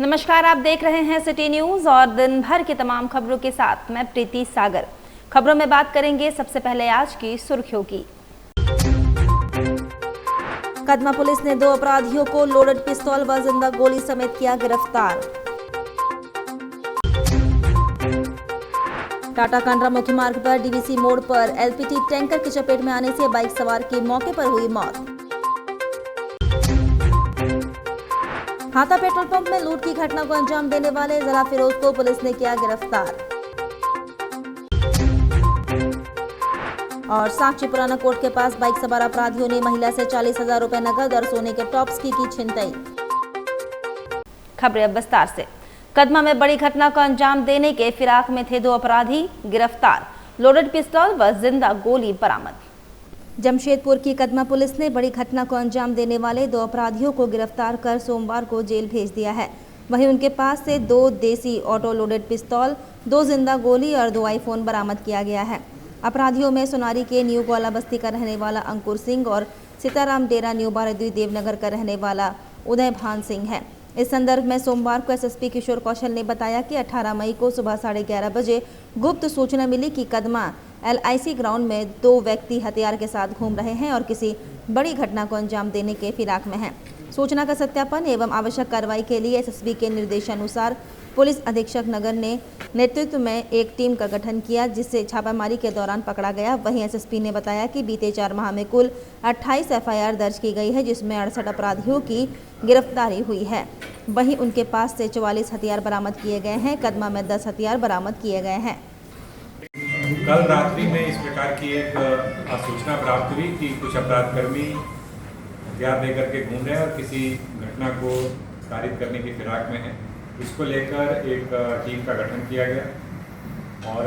नमस्कार, आप देख रहे हैं सिटी न्यूज और दिन भर की तमाम खबरों के साथ मैं प्रीति सागर। खबरों में बात करेंगे सबसे पहले आज की सुर्खियों की। कदमा पुलिस ने 2 अपराधियों को लोडेड पिस्तौल व जिंदा गोली समेत किया गिरफ्तार। टाटा कांड्रा मुख्य मार्ग पर डीवीसी मोड़ पर एलपीटी टैंकर की चपेट में आने से बाइक सवार की मौके पर हुई मौत। हाथा पेट्रोल पंप में लूट की घटना को अंजाम देने वाले जला फिरोज को पुलिस ने किया गिरफ्तार। और साक्षी पुराना कोर्ट के पास बाइक सवार अपराधियों ने महिला से 40,000 रुपए नकद और सोने के टॉप्स की छिनतई। खबरें अब विस्तार से। कदमा में बड़ी घटना को अंजाम देने के फिराक में थे 2 अपराधी गिरफ्तार। लोडेड पिस्तौल व जिंदा गोली बरामद। जमशेदपुर की कदमा पुलिस ने बड़ी घटना को अंजाम देने वाले 2 अपराधियों को गिरफ्तार कर सोमवार को जेल भेज दिया है। वहीं उनके पास से 2 देसी ऑटो लोडेड पिस्तौल, 2 जिंदा गोली और 2 आईफोन बरामद किया गया है। अपराधियों में सोनारी के न्यू गोला बस्ती का रहने वाला अंकुर सिंह और सीताराम डेरा न्यू बारदवी देवनगर का रहने वाला उदय भान सिंह है। इस संदर्भ में सोमवार को एसएसपी किशोर कौशल ने बताया कि 18 मई को सुबह 11:30 बजे गुप्त सूचना मिली कि कदमा LIC ग्राउंड में 2 व्यक्ति हथियार के साथ घूम रहे हैं और किसी बड़ी घटना को अंजाम देने के फिराक में हैं। सूचना का सत्यापन एवं आवश्यक कार्रवाई के लिए एसएसपी के निर्देशानुसार पुलिस अधीक्षक नगर ने नेतृत्व में एक टीम का गठन किया, जिससे छापामारी के दौरान पकड़ा गया। वहीं एसएसपी ने बताया कि बीते 4 माह में कुल 28 FIR दर्ज की गई है, जिसमें 68 अपराधियों की गिरफ्तारी हुई है। वहीं उनके पास से 44 हथियार बरामद किए गए हैं। कदमा में 10 हथियार बरामद किए गए हैं। कल रात्रि में इस प्रकार की एक सूचना प्राप्त हुई कि कुछ अपराधकर्मी हथियार लेकर के घूम रहे हैं और किसी घटना को कारित करने की फिराक में है। इसको लेकर एक टीम का गठन किया गया और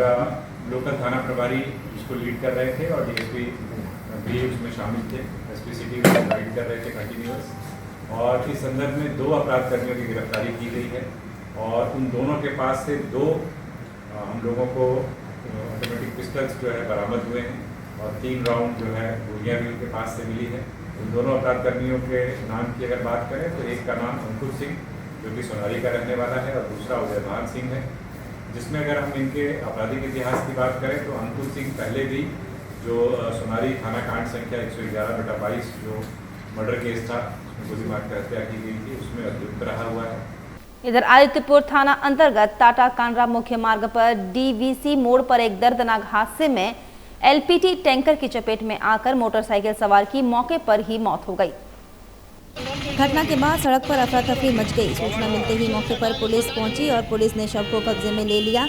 लोकल थाना प्रभारी इसको लीड कर रहे थे और DSP भी उसमें शामिल थे। SP सिटी को गाइड कर रहे थे कंटिन्यूअस। और इस संदर्भ में 2 अपराधकर्मियों की गिरफ्तारी की गई है और उन दोनों के पास से 2 हम लोगों को ऑटोमेटिक पिस्टल्स जो है बरामद हुए हैं और 3 राउंड जो है गोलियाँ भी उनके पास से मिली है। उन दोनों अपराधकर्मियों के नाम की अगर बात करें तो एक का नाम अंकुर सिंह जो कि सोनारी का रहने वाला है और दूसरा उदय भान सिंह है। जिसमें अगर हम इनके आपराधिक इतिहास की बात करें तो अंकुर सिंह पहले भी जो सोनारी थाना कांड संख्या 111/22 जो मर्डर केस था, गोली मारकर हत्या की गई थी, उसमें अभियुक्त रहा हुआ है। इधर आदित्यपुर थाना अंतर्गत टाटा कांड्रा मुख्य मार्ग पर डीवीसी मोड़ पर एक दर्दनाक हादसे में LPT टैंकर की चपेट में आकर मोटरसाइकिल सवार की मौके पर ही मौत हो गई। घटना के बाद सड़क पर अफरा-तफरी मच गई। सूचना मिलते ही मौके पर पुलिस पहुंची और पुलिस ने शव को कब्जे में ले लिया।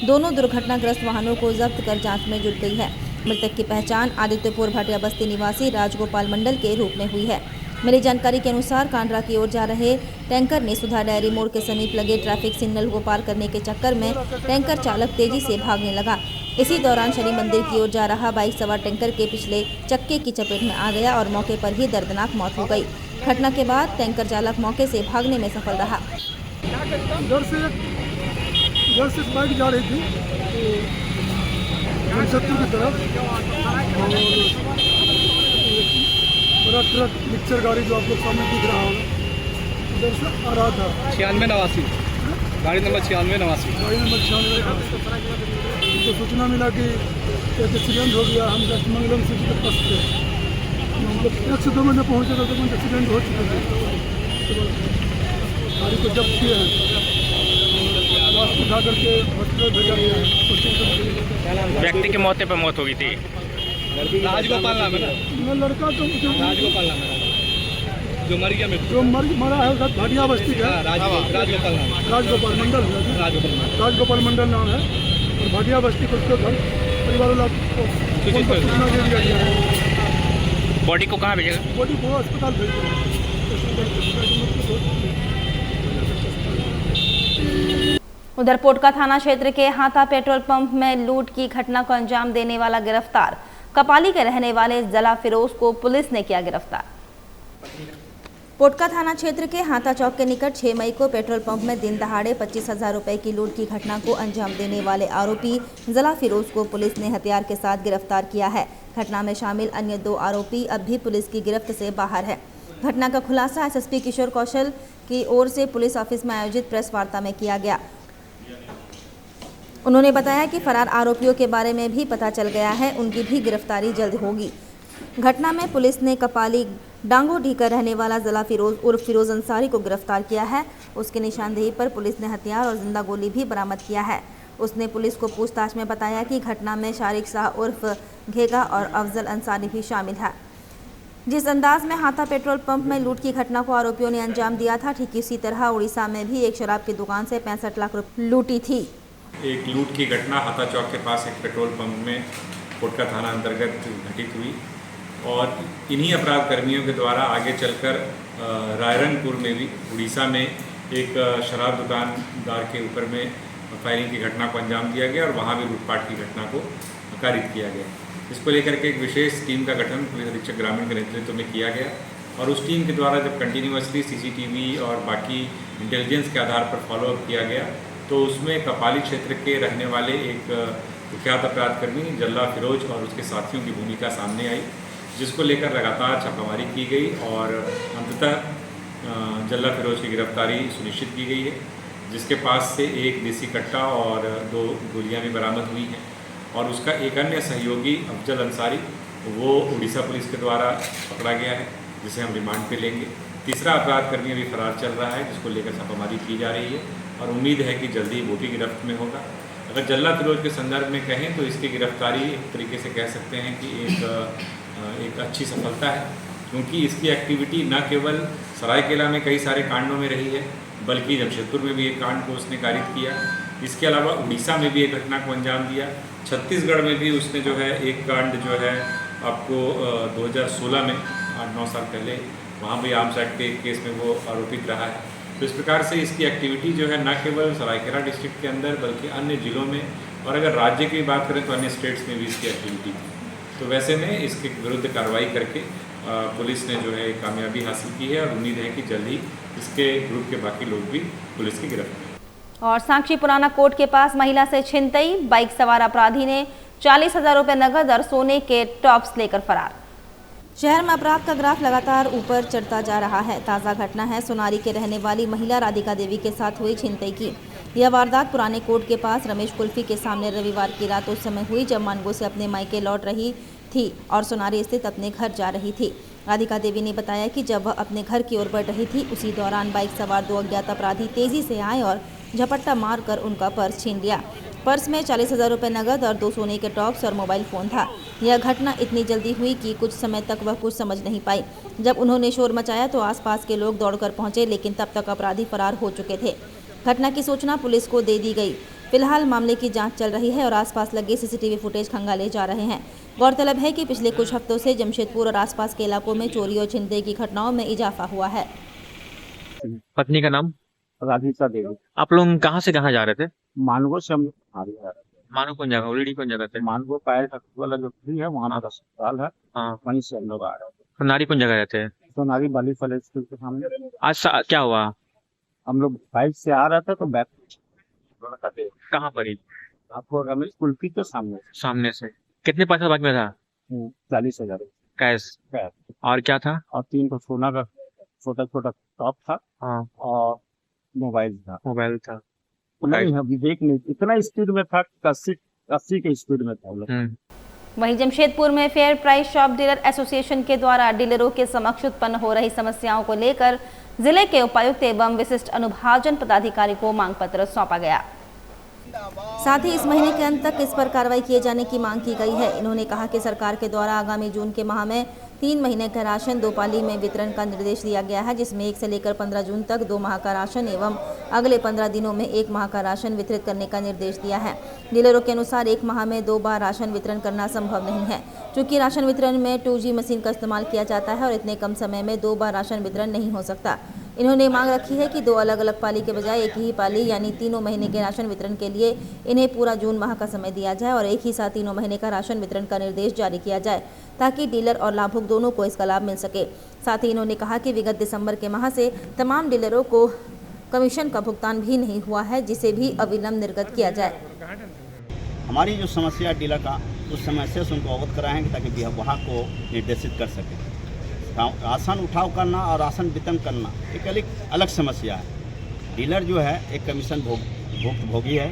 दोनों दुर्घटनाग्रस्त वाहनों को जब्त कर जांच में जुट गई है। मृतक की पहचान आदित्यपुर भाटिया बस्ती निवासी राजगोपाल मंडल के रूप में हुई है। मिली जानकारी के अनुसार कांड्रा की ओर जा रहे टैंकर ने सुधा डेयरी मोड़ के समीप लगे ट्रैफिक सिग्नल को पार करने के चक्कर में टैंकर चालक तेजी से भागने लगा। इसी दौरान शनि मंदिर की ओर जा रहा बाइक सवार टैंकर के पिछले चक्के की चपेट में आ गया और मौके पर ही दर्दनाक मौत हो गई। घटना के बाद टैंकर चालक मौके से भागने में सफल रहा। इधर से बाइक जा रही थी जमशेदपुर की तरफ और बड़ा ट्रक मिक्सर गाड़ी जो आप लोग सामने दिख रहा होगा इधर से आ रहा था। 9689 गाड़ी नंबर 9689 गाड़ी नंबर 9689 तो सूचना मिला कि एक एक्सीडेंट हो गया। हम मंगलम सिटी के पास थे, हम लोग 1 से 2 महीने पहुँचे तो एक्सीडेंट हो चुके थे। गाड़ी को जब्त किए हैं, लाश उठा करके हॉस्पिटल भेजा गया है। व्यक्ति की मौके पर मौत हो गई थी। राजगोपाल नाम है ना? लड़का तो राजगोपाल नाम है जो मर गया, जो मरा है उसका भाटिया बस्ती का राजगोपाल नाम है। राजगोपाल मंडल है। राजगोपाल मंडल नाम है और भाटिया बस्ती को उसके घर परिवार वाला सूचना दे दिया गया है। बॉडी को कहाँ भेजेगा? बॉडी को अस्पताल भेज दिया। उधर पोटका थाना क्षेत्र के हाथा पेट्रोल पंप में लूट की घटना को अंजाम देने वाला गिरफ्तार। कपाली के रहने वाले जला फिरोज को पुलिस ने किया गिरफ्तार। पोटका थाना क्षेत्र के हाथा चौक के निकट 6 मई को पेट्रोल पंप में दिन दहाड़े 25,000 रुपए की लूट की घटना को अंजाम देने वाले आरोपी जला फिरोज को पुलिस ने हथियार के साथ गिरफ्तार किया है। घटना में शामिल अन्य 2 आरोपी अब भी पुलिस की गिरफ्त से बाहर है। घटना का खुलासा एसएसपी किशोर कौशल की ओर से पुलिस ऑफिस में आयोजित प्रेस वार्ता में किया गया। उन्होंने बताया कि फरार आरोपियों के बारे में भी पता चल गया है, उनकी भी गिरफ्तारी जल्द होगी। घटना में पुलिस ने कपाली डांगोडी का रहने वाला जला फिरोज उर्फ फिरोज अंसारी को गिरफ्तार किया है। उसकी निशानदेही पर पुलिस ने हथियार और जिंदा गोली भी बरामद किया है। उसने पुलिस को पूछताछ में बताया कि घटना में शारिक शाह उर्फ घेगा और अफजल अंसारी भी शामिल है। जिस अंदाज में हाथा पेट्रोल पंप में लूट की घटना को आरोपियों ने अंजाम दिया था, ठीक इसी तरह उड़ीसा में भी एक शराब की दुकान से 65 लाख रुपए लूटी थी। एक लूट की घटना हाथा चौक के पास एक पेट्रोल पंप में कोटका थाना अंतर्गत घटित हुई और इन्हीं अपराध कर्मियों के द्वारा आगे चलकर रायरंगपुर में भी उड़ीसा में एक शराब दुकानदार के ऊपर में फायरिंग की घटना को अंजाम दिया गया और वहाँ भी लूटपाट की घटना को कारित किया गया। इसको लेकर के एक विशेष टीम का गठन पुलिस अधीक्षक ग्रामीण के नेतृत्व में किया गया और उस टीम के द्वारा जब कंटिन्यूअसली सीसीटीवी और बाकी इंटेलिजेंस के आधार पर फॉलोअप किया गया तो उसमें कपाली क्षेत्र के रहने वाले एक कुख्यात अपराध कर्मी जल्ला फिरोज और उसके साथियों की भूमिका सामने आई, जिसको लेकर लगातार छापामारी की गई और अंततः जल्ला फिरोज की गिरफ्तारी सुनिश्चित की गई है, जिसके पास से एक देसी कट्टा और 2 गोलियां भी बरामद हुई हैं और उसका एक अन्य सहयोगी अफजल अंसारी वो उड़ीसा पुलिस के द्वारा पकड़ा गया है, जिसे हम रिमांड पे लेंगे। तीसरा अपराध कर्मी अभी फरार चल रहा है, जिसको लेकर छापामारी की जा रही है और उम्मीद है कि जल्दी वो भी गिरफ्त में होगा। अगर जल्ला फिरोज के संदर्भ में कहें तो इसकी गिरफ्तारी एक तरीके से कह सकते हैं कि एक अच्छी सफलता है, क्योंकि इसकी एक्टिविटी न केवल सरायकेला में कई सारे कांडों में रही है बल्कि जमशेदपुर में भी एक कांड को उसने कारित किया। इसके अलावा उड़ीसा में भी एक घटना को अंजाम दिया। छत्तीसगढ़ में भी उसने जो है एक कांड जो है आपको 2016 में 8-9 साल पहले वहाँ भी आर्म्स एक्ट के केस में वो आरोपित रहा है। तो इस प्रकार से इसकी एक्टिविटी जो है न केवल सरायकेला डिस्ट्रिक्ट के अंदर बल्कि अन्य ज़िलों में और अगर राज्य की बात करें तो अन्य स्टेट्स में भी इसकी एक्टिविटी थी। तो वैसे में इसके विरुद्ध कार्रवाई करके पुलिस ने जो है कामयाबी हासिल की है और उम्मीद है कि जल्द ही इसके ग्रुप के बाकी लोग भी पुलिस की गिरफ्त में। और सांक्षी पुराना कोर्ट के पास महिला से छिनतई, बाइक सवार अपराधी ने 40,000 रुपए नकद और सोने के टॉप्स लेकर फरार। शहर में अपराध का ग्राफ लगातार ऊपर चढ़ता जा रहा है। ताज़ा घटना है सोनारी के रहने वाली महिला राधिका देवी के साथ हुई छिनतई की। यह वारदात पुराने कोर्ट के पास रमेश कुल्फी के सामने रविवार की रात उस समय हुई जब मानगो से अपने मायके लौट रही थी और सोनारी स्थित अपने घर जा रही थी। राधिका देवी ने बताया कि जब वह अपने घर की ओर बढ़ रही थी उसी दौरान बाइक सवार 2 अज्ञात अपराधी तेजी से आए और झपट्टा मारकर उनका पर्स छीन लिया। पर्स में 40,000 रुपये नकद और 2 सोने के टॉप्स और मोबाइल फ़ोन था। यह घटना इतनी जल्दी हुई कि कुछ समय तक वह कुछ समझ नहीं पाई। जब उन्होंने शोर मचाया तो आसपास के लोग दौड़कर पहुंचे, लेकिन तब तक अपराधी फरार हो चुके थे। घटना की सूचना पुलिस को दे दी गई। फिलहाल मामले की जांच चल रही है और आसपास लगे सीसीटीवी फुटेज खंगाले जा रहे हैं। गौरतलब है कि पिछले कुछ हफ्तों से जमशेदपुर और आसपास के इलाकों में चोरी और छिनतई की घटनाओं में इजाफा हुआ है। पत्नी का नाम राधिका देवी। आप लोग कहाँ से कहाँ जा रहे थे? मानगो से हम आ रहे थे। मानो कौन जगह, ऑलरेडी कौन जगह थे? मानगो पायल वाला जो फ्री है वहाँ का अस्पताल है, हाँ। वहीं से हम लोग आ रहे थे। सोनारी कौन जगह रहते हैं? सोनारी बाली फल स्कूल के सामने। आज क्या हुआ? हम लोग बाइक से आ रहे थे तो बैक कहाँ पर ही? आपको रमेश कुल्फी के सामने। सामने से। कितने पैसा बाइक में था? 40,000 कैश। और क्या था? और 3 तो सोना का छोटा छोटा टॉप था, हाँ। और मोबाइल था। मोबाइल था। नहीं, अभी देख नहीं, इतना स्पीड में था, 80 के स्पीड में था लोग। वहीं जमशेदपुर में fair price shop dealer association के द्वारा डीलरों के समक्ष उत्पन्न हो रही समस्याओं को लेकर जिले के उपायुक्त एवं विशिष्ट अनुभाजन पदाधिकारी को मांग पत्र सौंपा गया। साथ ही इस महीने के अंत तक इस पर कार्रवाई किए जाने की मांग की गई है। इन्होंने कहा कि सरकार के द्वारा आगामी जून के माह में 3 महीने का राशन 2 पाली में वितरण का निर्देश दिया गया है, जिसमें 1 से लेकर 15 जून तक 2 माह का राशन एवं अगले 15 दिनों में 1 माह का राशन वितरित करने का निर्देश दिया है। डीलरों के अनुसार 1 माह में 2 बार राशन वितरण करना संभव नहीं है, क्योंकि राशन वितरण में 2G मशीन का इस्तेमाल किया जाता है और इतने कम समय में 2 बार राशन वितरण नहीं हो सकता। इन्होंने मांग रखी है कि 2 अलग अलग पाली के बजाय एक ही पाली यानी 3 महीने के राशन वितरण के लिए इन्हें पूरा जून माह का समय दिया जाए और एक ही साथ 3 महीने का राशन वितरण का निर्देश जारी किया जाए, ताकि डीलर और लाभुक दोनों को इसका लाभ मिल सके। साथ ही इन्होंने कहा कि विगत दिसंबर के माह से तमाम डीलरों को कमीशन का भुगतान भी नहीं हुआ है, जिसे भी अविलंब निर्गत किया जाए। हमारी जो समस्या डीलर का उस समस्या से उनको अवगत कराएंगे ताकि वहाँ को निर्देशित कर सकें। राशन उठाव करना और राशन वितरण करना एक अलग समस्या है। डीलर जो है एक कमीशन भोगी है,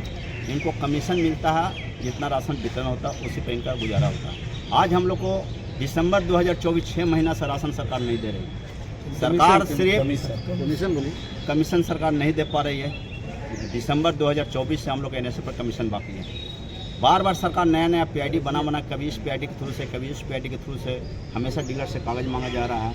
इनको कमीशन मिलता है, जितना राशन वितरण होता है उसी पर इनका गुजारा होता है। आज हम लोग को दिसंबर 2024 6 महीना से राशन सरकार नहीं दे रही। सरकार सिर्फ कमीशन सरकार नहीं दे पा रही है। दिसंबर 2024 से हम लोग NSA पर कमीशन बाकी है। बार बार सरकार नया PID बना कभी इस PID के थ्रू से कभी इस PID के थ्रू से हमेशा डीलर से कागज़ मांगा जा रहा है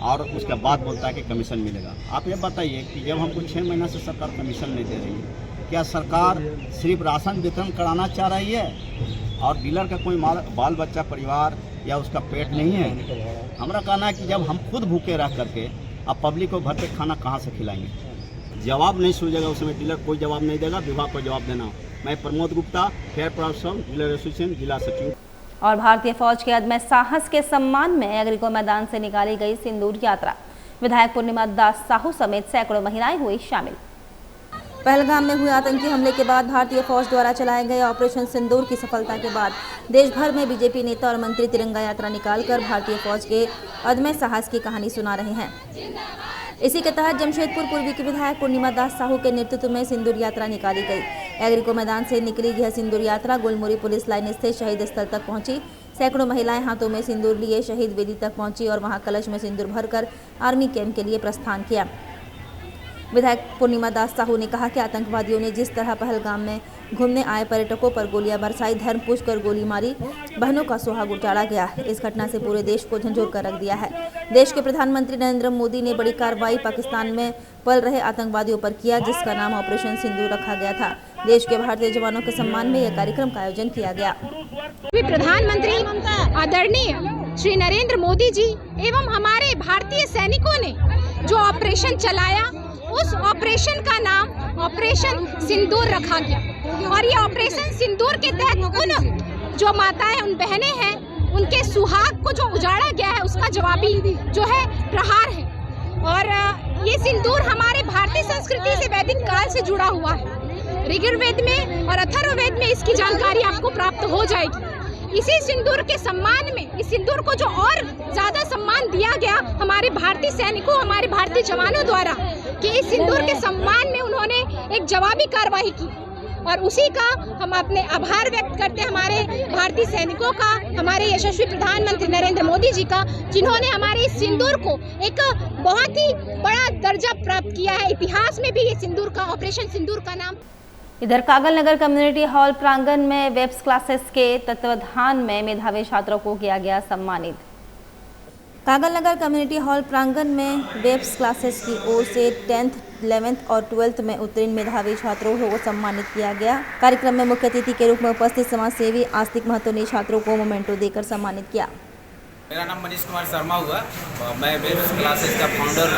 और उसके बाद बोलता है कि कमीशन मिलेगा। आप ये बताइए कि जब हमको 6 महीना से सरकार कमीशन नहीं दे रही है, क्या सरकार सिर्फ राशन वितरण कराना चाह रही है और डीलर का कोई बाल बच्चा परिवार या उसका पेट नहीं है? हमारा कहना है कि जब हम खुद भूखे रह करके अब पब्लिक को घर पे खाना कहाँ से खिलाएंगे? जवाब नहीं सुनेगा उस समय डीलर कोई जवाब नहीं देगा, विभाग को जवाब देना। मैं Pramod Gupta, fair profession dealer association जिला सचिव। और भारतीय फौज के अदम्य साहस के सम्मान में एग्रीको मैदान से निकाली गई सिंदूर यात्रा। विधायक पूर्णिमा दास साहू समेत सैकड़ों महिलाएं हुई शामिल। पहलगाम में हुए आतंकी हमले के बाद भारतीय फौज द्वारा चलाए गए ऑपरेशन सिंदूर की सफलता के बाद देश भर में बीजेपी नेता और मंत्री तिरंगा यात्रा निकालकर भारतीय फौज के अदम्य साहस की कहानी सुना रहे हैं। इसी के तहत जमशेदपुर पूर्वी के विधायक पूर्णिमा दास साहू के नेतृत्व में सिंदूर यात्रा निकाली गई। एग्रीको मैदान से निकली यह सिंदूर यात्रा गुलमुरी पुलिस लाइन स्थित शहीद स्थल तक पहुंची। सैकड़ों महिलाएं हाथों में सिंदूर लिए शहीद वेदी तक पहुंची और वहां कलश में सिंदूर भरकर आर्मी कैंप के लिए प्रस्थान किया। विधायक पूर्णिमा दास साहू ने कहा कि आतंकवादियों ने जिस तरह पहलगाम में घूमने आए पर्यटकों पर गोलियां बरसाई, धर्म पूछ कर गोली मारी, बहनों का सुहाग उजाड़ा गया। इस घटना से पूरे देश को झंझोर कर रख दिया है। देश के प्रधानमंत्री नरेंद्र मोदी ने बड़ी कार्रवाई पाकिस्तान में पल रहे आतंकवादियों पर किया, जिसका नाम ऑपरेशन सिंदूर रखा गया था। देश के भारतीय जवानों के सम्मान में यह कार्यक्रम का आयोजन किया गया। प्रधानमंत्री आदरणीय श्री नरेंद्र मोदी जी एवं हमारे भारतीय सैनिकों ने जो ऑपरेशन चलाया, उस ऑपरेशन का नाम ऑपरेशन सिंदूर रखा गया। और ये ऑपरेशन सिंदूर के तहत उन जो माताएं, उन बहनें हैं, उनके सुहाग को जो उजाड़ा गया है, उसका जवाबी जो है प्रहार है। और ये सिंदूर हमारे भारतीय संस्कृति से वैदिक काल से जुड़ा हुआ है। ऋग्वेद में और अथर्ववेद में इसकी जानकारी आपको प्राप्त हो जाएगी। इसी सिंदूर के सम्मान में, इस सिंदूर को जो और ज्यादा सम्मान दिया गया हमारे भारतीय सैनिकों, हमारे भारतीय जवानों द्वारा, कि इस सिंदूर के सम्मान में उन्होंने एक जवाबी कार्रवाई की। और उसी का हम अपने आभार व्यक्त करते हैं हमारे भारतीय सैनिकों का, हमारे यशस्वी प्रधानमंत्री नरेंद्र मोदी जी का, जिन्होंने हमारे इस सिंदूर को एक बहुत ही बड़ा दर्जा प्राप्त किया है। इतिहास में भी ये सिंदूर का, ऑपरेशन सिंदूर का नाम। इधर कागल नगर कम्युनिटी हॉल प्रांगण में वेब्स क्लासेस के तत्वाधान में मेधावी छात्रों को किया गया सम्मानित। कागल नगर कम्युनिटी हॉल प्रांगण में वेब्स क्लासेस की ओर से 10th, 11th और 12th में उत्तीर्ण मेधावी छात्रों को सम्मानित किया गया। कार्यक्रम में मुख्य अतिथि के रूप में उपस्थित समाज सेवी आस्तिक महतो ने छात्रों को मोमेंटो देकर सम्मानित किया। मेरा नाम मनीष कुमार शर्मा हुआ। मैं वेब्स क्लासेस का फाउंडर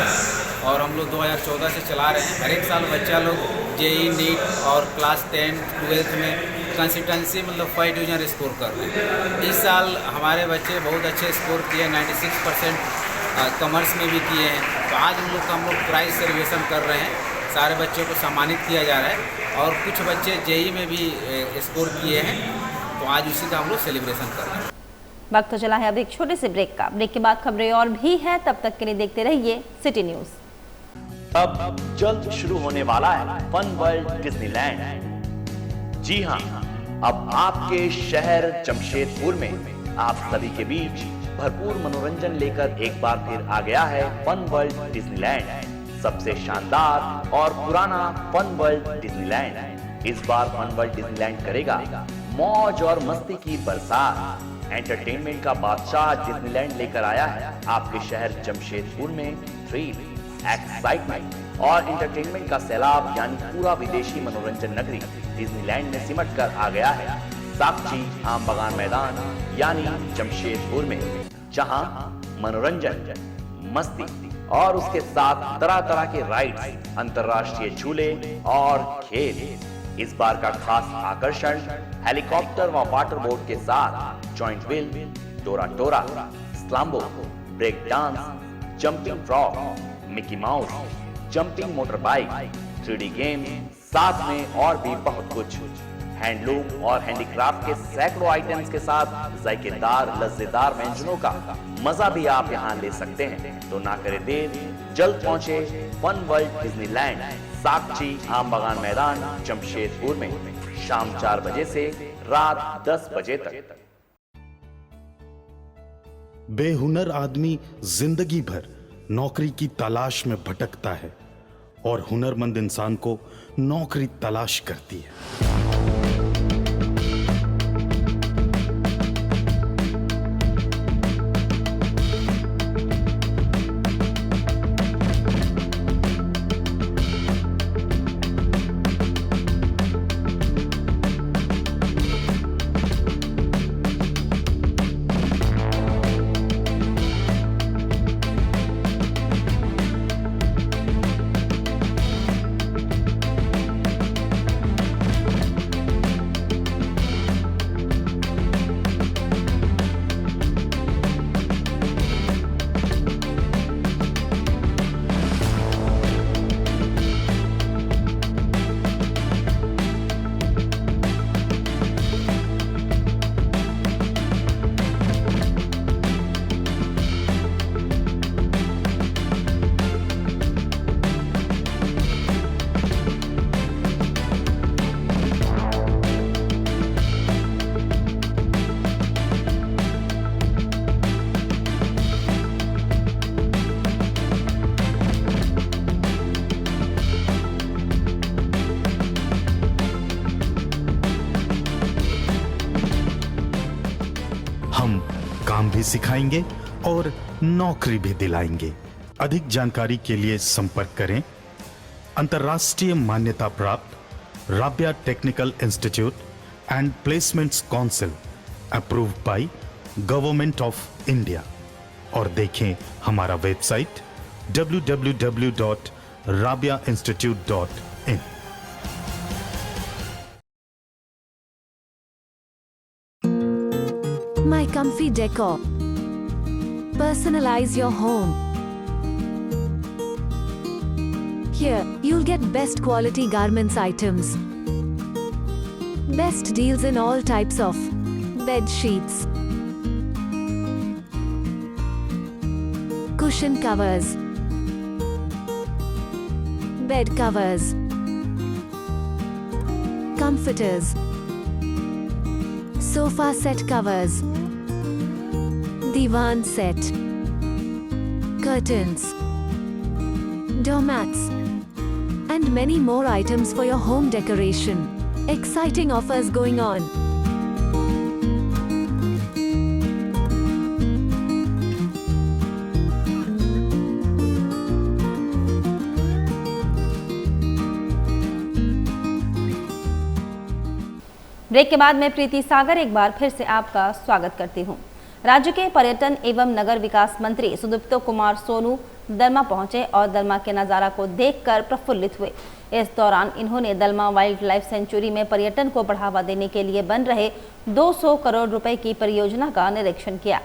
और हम लोग 2014 से चला रहे हैं। हर एक साल बच्चा लोग JEE नीट और क्लास 10, 12th में कंसिस्टेंसी मतलब 5 डिवीजन स्कोर कर रहे हैं। इस साल हमारे बच्चे बहुत अच्छे स्कोर किए, 96% कॉमर्स में भी किए हैं। तो आज हम लोग प्राइज सेलिब्रेशन कर रहे हैं। सारे बच्चों को सम्मानित किया जा रहा है और कुछ बच्चे JEE में भी स्कोर किए हैं। तो आज उसी का हम लोग सेलिब्रेशन कर रहे हैं। वक्त तो चला है अब एक छोटे से ब्रेक का। ब्रेक के बाद खबरें और भी हैं, तब तक के लिए देखते रहिए सिटी न्यूज़। अब जल्द शुरू होने वाला है फन वर्ल्ड डिज्नीलैंड। जी हां, अब आपके शहर जमशेदपुर में आप सभी के बीच भरपूर मनोरंजन लेकर एक बार फिर आ गया है फन वर्ल्ड डिज्नीलैंड। सबसे शानदार और पुराना फन वर्ल्ड डिज्नीलैंड इस बार फन वर्ल्ड डिज्नीलैंड करेगा मौज और मस्ती की बरसात। एंटरटेनमेंट का बादशाह डिज्नीलैंड लेकर आया है आपके शहर जमशेदपुर में थ्रिल, एक्साइटमेंट और एंटरटेनमेंट का सैलाब, यानी पूरा विदेशी मनोरंजन नगरी डिज्नीलैंड में सिमट कर आ गया है साक्षी आम बगान मैदान यानी जमशेदपुर में, जहां मनोरंजन, मस्ती और उसके साथ तरह तरह के राइड्स, अंतरराष्ट्रीय झूले और खेल। इस बार का खास आकर्षण हेलीकॉप्टर व वाटर बोट के साथ जॉइंट व्हील, टोरा टोरा, स्लाम्बो, break dance, jumping frog, Mickey Mouse, jumping motor bike, 3D game, साथ में और भी बहुत कुछ। हैंडलूम और हैंडीक्राफ्ट के सैकड़ों आइटम्स के साथ जायकेदार लज्जेदार व्यंजनों का मजा भी आप यहाँ ले सकते हैं। तो ना करें देर, जल्द पहुंचे फन वर्ल्ड डिज्नीलैंड, साक्षी आम बागान मैदान, जमशेदपुर में शाम 4 बजे से रात 10 बजे तक। बेहुनर आदमी जिंदगी भर नौकरी की तलाश में भटकता है और हुनरमंद इंसान को नौकरी तलाश करती है। हम काम भी सिखाएंगे और नौकरी भी दिलाएंगे। अधिक जानकारी के लिए संपर्क करें अंतर्राष्ट्रीय मान्यता प्राप्त Rabia technical institute and placements council approved by government of India और देखें हमारा website www.rabiainstitute.in। My Comfy Decor. Personalize your home. Here, you'll get best quality garments items. Best deals in all types of bed sheets, cushion covers, bed covers, comforters, sofa set covers, divan set, curtains, doormats, and many more items for your home decoration. Exciting offers going on. Break के बाद मैं प्रीति सागर एक बार फिर से आपका स्वागत करती हूं। राज्य के पर्यटन एवं नगर विकास मंत्री सुदीप्तो कुमार सोनू दलमा पहुंचे और दलमा के नज़ारा को देखकर प्रफुल्लित हुए। इस दौरान इन्होंने दलमा वाइल्ड लाइफ सेंचुरी में पर्यटन को बढ़ावा देने के लिए बन रहे 200 करोड़ रुपए की परियोजना का निरीक्षण किया,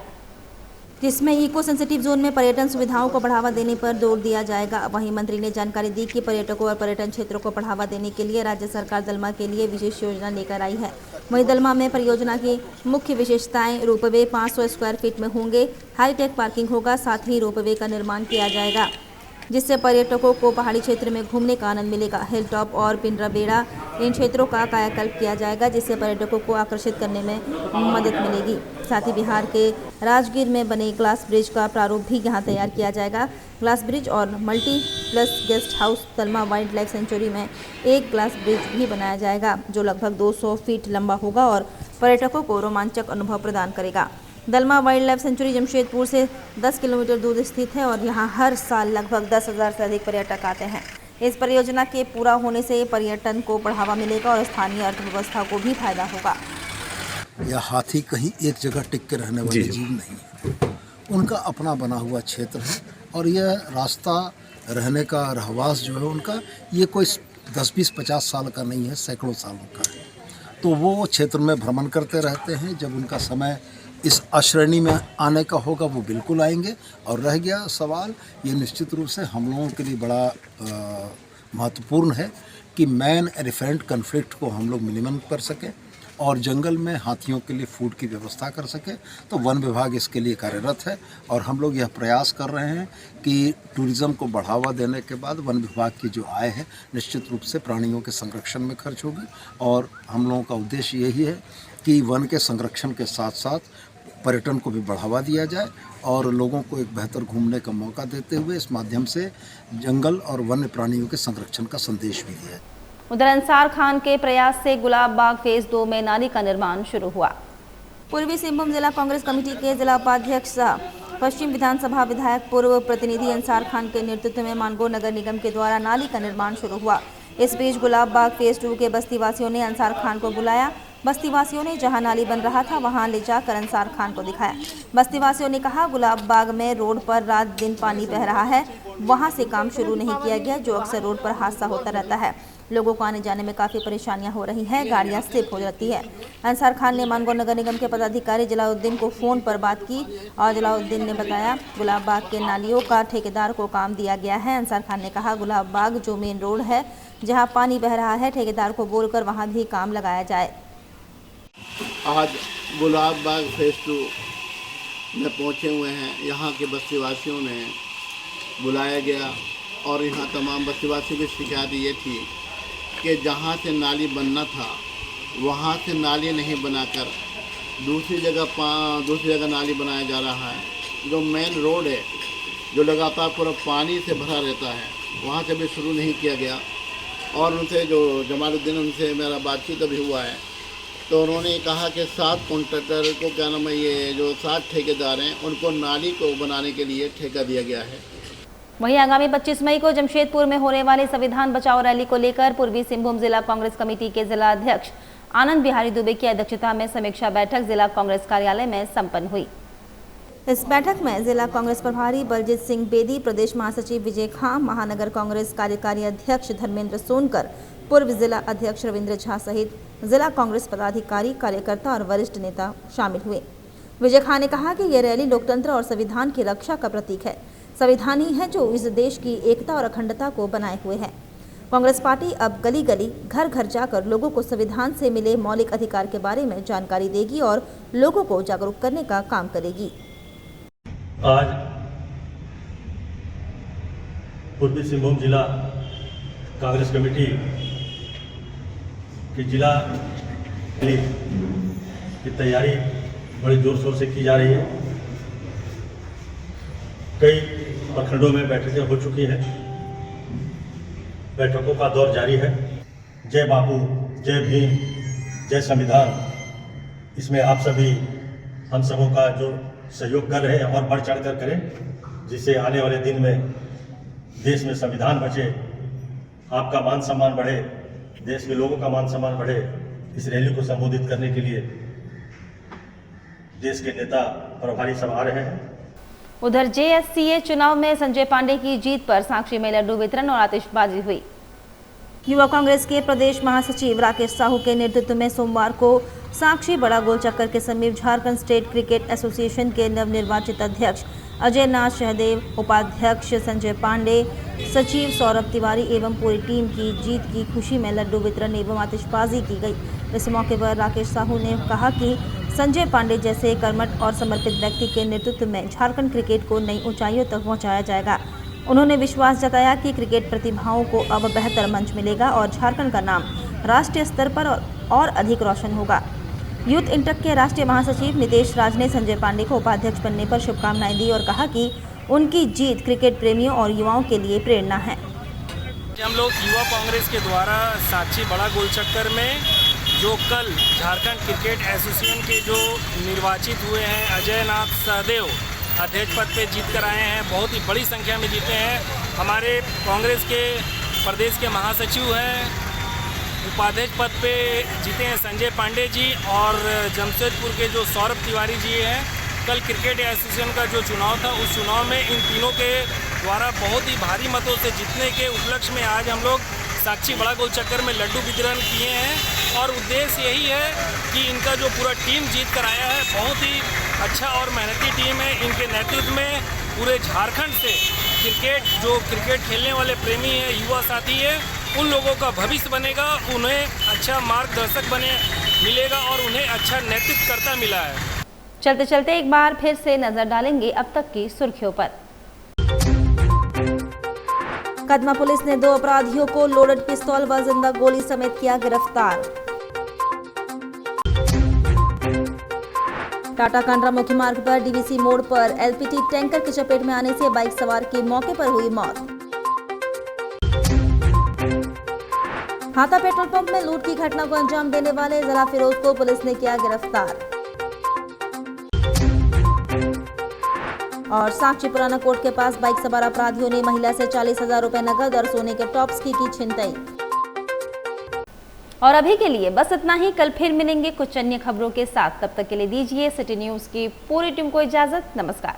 जिसमें इको सेंसिटिव जोन में पर्यटन सुविधाओं को बढ़ावा देने पर जोर दिया जाएगा। वहीं मंत्री ने जानकारी दी कि पर्यटकों और पर्यटन क्षेत्रों को बढ़ावा देने के लिए राज्य सरकार दलमा के लिए विशेष योजना लेकर आई है। वहीं दलमा में परियोजना की मुख्य विशेषताएं रोपवे 500 स्क्वायर फीट में होंगे, हाईटेक पार्किंग होगा, साथ ही रोपवे का निर्माण किया जाएगा जिससे पर्यटकों को पहाड़ी क्षेत्र में घूमने का आनंद मिलेगा। हिल टॉप और पिंडराबेड़ा इन क्षेत्रों का कायाकल्प किया जाएगा जिससे पर्यटकों को आकर्षित करने में मदद मिलेगी। साथ ही बिहार के राजगीर में बने ग्लास ब्रिज का प्रारूप भी यहां तैयार किया जाएगा। ग्लास ब्रिज और मल्टीप्लस गेस्ट हाउस दलमा वाइल्ड लाइफ सेंचुरी में एक ग्लास ब्रिज भी बनाया जाएगा जो लगभग 200 फीट लंबा होगा और पर्यटकों को रोमांचक अनुभव प्रदान करेगा। दलमा वाइल्ड लाइफ सेंचुरी जमशेदपुर से 10 किलोमीटर दूर स्थित है और यहाँ हर साल लगभग 10,000 से अधिक पर्यटक आते हैं। इस परियोजना के पूरा होने से पर्यटन को बढ़ावा मिलेगा और स्थानीय अर्थव्यवस्था को भी फायदा होगा। यह हाथी कहीं एक जगह टिक के रहने वाले जीव नहीं है, उनका अपना बना हुआ क्षेत्र है और यह रास्ता रहने का रहवास जो है उनका ये कोई 10-20-50 साल का नहीं है, सैकड़ों सालों का है। तो वो क्षेत्र में भ्रमण करते रहते हैं। जब उनका समय इस अश्रेणी में आने का होगा वो बिल्कुल आएंगे। और रह गया सवाल, ये निश्चित रूप से हम लोगों के लिए बड़ा महत्वपूर्ण है कि मैन एलिफेंट कन्फ्लिक्ट को हम लोग मिनिमम कर सकें और जंगल में हाथियों के लिए फूड की व्यवस्था कर सके। तो वन विभाग इसके लिए कार्यरत है और हम लोग यह प्रयास कर रहे हैं कि टूरिज़्म को बढ़ावा देने के बाद वन विभाग की जो आय है निश्चित रूप से प्राणियों के संरक्षण में खर्च होगी। और हम लोगों का उद्देश्य यही है कि वन के संरक्षण के साथ साथ पर्यटन को भी बढ़ावा दिया जाए और लोगों को एक बेहतर घूमने का मौका देते हुए इस माध्यम से जंगल और वन्य प्राणियों के संरक्षण का संदेश भी दिया। उधर अंसार खान के प्रयास से गुलाब बाग फेज 2 में नाली का निर्माण शुरू हुआ। पूर्वी सिंहभूम जिला कांग्रेस कमेटी के जिला उपाध्यक्ष पश्चिम विधानसभा विधायक पूर्व प्रतिनिधि अंसार खान के नेतृत्व में मानगो नगर निगम के द्वारा नाली का निर्माण शुरू हुआ। इस बीच गुलाब बाग फेज 2 के बस्ती वासियों ने अंसार खान को बुलाया। बस्ती वासियों ने जहां नाली बन रहा था वहां ले जाकर अंसार खान को दिखाया। बस्ती वासियों ने कहा, गुलाब बाग में रोड पर रात दिन पानी बह रहा है, वहां से काम शुरू नहीं किया गया, जो अक्सर रोड पर हादसा होता रहता है। लोगों को आने जाने में काफ़ी परेशानियां हो रही हैं, गाड़ियां स्लिप हो जाती है। अंसार खान ने मानगो नगर निगम के पदाधिकारी जलाउद्दीन को फ़ोन पर बात की और जलाउद्दीन ने बताया गुलाब बाग के नालियों का ठेकेदार को काम दिया गया है। अंसार खान ने कहा, गुलाब बाग जो मेन रोड है जहां पानी बह रहा है, ठेकेदार को बोलकर वहां भी काम लगाया जाए। आज गुलाब बाग फेज 2 में पहुंचे हुए हैं। यहाँ के बस्ती वासियों ने बुलाया गया और यहाँ तमाम बस्ती वासियों की शिकायत ये थी कि जहाँ से नाली बनना था वहाँ से नाली नहीं बनाकर दूसरी जगह नाली बनाया जा रहा है। जो मेन रोड है जो लगातार पूरा पानी से भरा रहता है, वहाँ से भी शुरू नहीं किया गया। और उनसे जो जमालुद्दीन, उनसे मेरा बातचीत अभी हुआ है, तो उन्होंने कहा कि 7 कॉन्ट्रैक्टर को, क्या नाम है, ये जो 7 ठेकेदार हैं, उनको नाली को बनाने के लिए ठेका दिया गया है। वहीं आगामी 25 मई को जमशेदपुर में होने वाले संविधान बचाओ रैली को लेकर पूर्वी सिंहभूम जिला कांग्रेस कमेटी के जिला अध्यक्ष आनंद बिहारी दुबे की अध्यक्षता में समीक्षा बैठक जिला कांग्रेस कार्यालय में संपन्न हुई। इस बैठक में जिला कांग्रेस प्रभारी बलजीत सिंह बेदी, प्रदेश महासचिव विजय खां, महानगर कांग्रेस कार्यकारी अध्यक्ष धर्मेंद्र सोनकर, पूर्व जिला अध्यक्ष रविंद्र झा सहित जिला कांग्रेस पदाधिकारी, कार्यकर्ता और वरिष्ठ नेता शामिल हुए। विजय खां ने कहा कि यह रैली लोकतंत्र और संविधान की रक्षा का प्रतीक है। संविधान ही है जो इस देश की एकता और अखंडता को बनाए हुए है। कांग्रेस पार्टी अब गली गली, घर घर जाकर लोगों को संविधान से मिले मौलिक अधिकार के बारे में जानकारी देगी और लोगों को जागरूक करने का काम करेगी। आज पूर्वी सिंहभूम जिला कांग्रेस कमेटी की जिला की तैयारी बड़े जोर शोर से की जा रही है। कई प्रखंडों में बैठकें हो चुकी हैं, बैठकों का दौर जारी है। जय बापू, जय भीम, जय संविधान, इसमें आप सभी हम सबों का जो सहयोग कर रहे हैं और बढ़ चढ़ कर करें, जिससे आने वाले दिन में देश में संविधान बचे, आपका मान सम्मान बढ़े, देश के लोगों का मान सम्मान बढ़े। इस रैली को संबोधित करने के लिए देश के नेता प्रभारी सब आ रहे हैं। उधर जेएससीए चुनाव में संजय पांडे की जीत पर साक्षी में लड्डू वितरण और आतिशबाजी हुई। युवा कांग्रेस के प्रदेश महासचिव राकेश साहू के नेतृत्व में सोमवार को साक्षी बड़ा गोल चक्कर के समीप झारखंड स्टेट क्रिकेट एसोसिएशन के नवनिर्वाचित अध्यक्ष अजय नाथ सहदेव, उपाध्यक्ष संजय पांडे, सचिव सौरभ तिवारी एवं पूरी टीम की जीत की खुशी में लड्डू वितरण एवं आतिशबाजी की गई। इस मौके पर राकेश साहू ने कहा कि संजय पांडे जैसे कर्मठ और समर्पित व्यक्ति के नेतृत्व में झारखंड क्रिकेट को नई ऊंचाइयों तक पहुंचाया जाएगा। उन्होंने विश्वास जताया कि क्रिकेट प्रतिभाओं को अब बेहतर मंच मिलेगा और झारखंड का नाम राष्ट्रीय स्तर पर और अधिक रोशन होगा। यूथ इंटक के राष्ट्रीय महासचिव नितेश राज ने संजय पांडे को उपाध्यक्ष बनने पर शुभकामनाएं दी और कहा कि उनकी जीत क्रिकेट प्रेमियों और युवाओं के लिए प्रेरणा है। हम लोग युवा कांग्रेस के द्वारा साक्षी बड़ा गोल चक्कर में जो कल झारखंड क्रिकेट एसोसिएशन के जो निर्वाचित हुए हैं अजय नाथ सहदेव अध्यक्ष पद पे जीत कर आए हैं, बहुत ही बड़ी संख्या में जीते हैं। हमारे कांग्रेस के प्रदेश के महासचिव हैं, उपाध्यक्ष पद पे जीते हैं संजय पांडे जी, और जमशेदपुर के जो सौरभ तिवारी जी हैं। कल क्रिकेट एसोसिएशन का जो चुनाव था, उस चुनाव में इन तीनों के द्वारा बहुत ही भारी मतों से जीतने के उपलक्ष्य में आज हम लोग साक्षी बड़ा गोल चक्कर में लड्डू वितरण किए हैं। और उद्देश्य यही है कि इनका जो पूरा टीम जीत कर आया है, बहुत ही अच्छा और मेहनती टीम है। इनके नेतृत्व में पूरे झारखंड से क्रिकेट खेलने वाले प्रेमी है, युवा साथी है, उन लोगों का भविष्य बनेगा, उन्हें अच्छा मार्गदर्शक मिलेगा और उन्हें अच्छा नैतिककर्ता मिला है। चलते चलते एक बार फिर से नजर डालेंगे अब तक की सुर्खियों पर। कदमा पुलिस ने 2 अपराधियों को लोडेड पिस्तौल व जिंदा गोली समेत किया गिरफ्तार। टाटा कांड्रा मुख्य मार्ग पर डीवीसी मोड़ पर एलपीटी टैंकर की चपेट में आने से बाइक सवार की मौके पर हुई मौत। हाथा पेट्रोल पंप में लूट की घटना को अंजाम देने वाले जरा फिरोज को पुलिस ने किया गिरफ्तार। और साक्षी पुराना कोर्ट के पास बाइक सवार अपराधियों ने महिला से 40,000 रुपए नकद और सोने के टॉप्स की छिनतई। और अभी के लिए बस इतना ही। कल फिर मिलेंगे कुछ अन्य खबरों के साथ। तब तक के लिए दीजिए सिटी न्यूज की पूरी टीम को इजाजत। नमस्कार।